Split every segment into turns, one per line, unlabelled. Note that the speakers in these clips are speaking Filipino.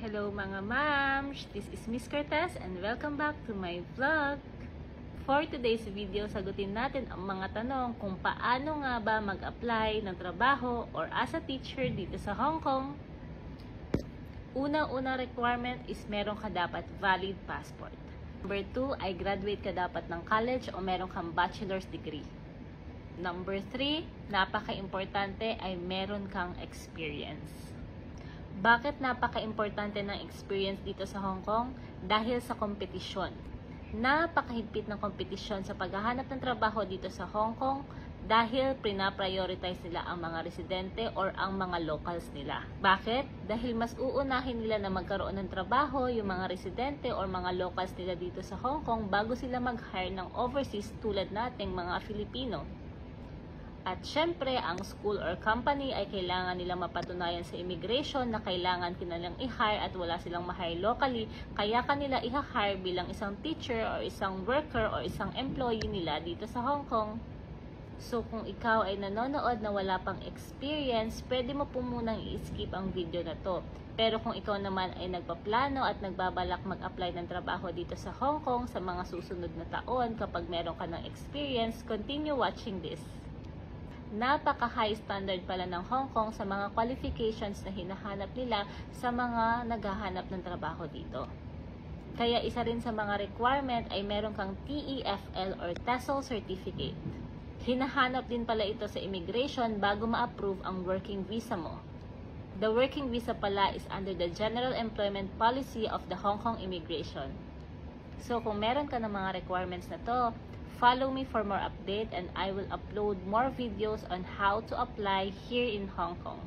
Hello mga ma'ams! This is Miss Cortez and welcome back to my vlog. For today's video, sagutin natin ang mga tanong kung paano nga ba mag-apply ng trabaho or as a teacher dito sa Hong Kong. Una-una requirement is meron ka dapat valid passport. Number 2 ay graduate ka dapat ng college o meron kang bachelor's degree. Number 3, napaka-importante ay meron kang experience. Bakit napaka-importante ng experience dito sa Hong Kong? Dahil sa kompetisyon. Napakahigpit ng kompetisyon sa paghahanap ng trabaho dito sa Hong Kong dahil pina-prioritize nila ang mga residente or ang mga locals nila. Bakit? Dahil mas uunahin nila na magkaroon ng trabaho yung mga residente or mga locals nila dito sa Hong Kong bago sila mag-hire ng overseas tulad nating mga Filipino. At syempre, ang school or company ay kailangan nilang mapatunayan sa immigration na kailangan kanilang i-hire at wala silang ma-hire locally, kaya kanila i-hire bilang isang teacher or isang worker or isang employee nila dito sa Hong Kong. So, kung ikaw ay nanonood na wala pang experience, pwede mo po munang i-skip ang video na to. Pero kung ikaw naman ay nagpaplano at nagbabalak mag-apply ng trabaho dito sa Hong Kong sa mga susunod na taon kapag meron ka ng experience, continue watching this. Napaka-high standard pala ng Hong Kong sa mga qualifications na hinahanap nila sa mga naghahanap ng trabaho dito. Kaya isa rin sa mga requirement ay meron kang TEFL or TESOL certificate. Hinahanap din pala ito sa immigration bago ma-approve ang working visa mo. The working visa pala is under the General Employment Policy of the Hong Kong Immigration. So kung meron ka ng mga requirements na to, follow me for more update and I will upload more videos on how to apply here in Hong Kong.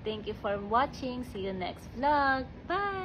Thank you for watching. See you next vlog. Bye!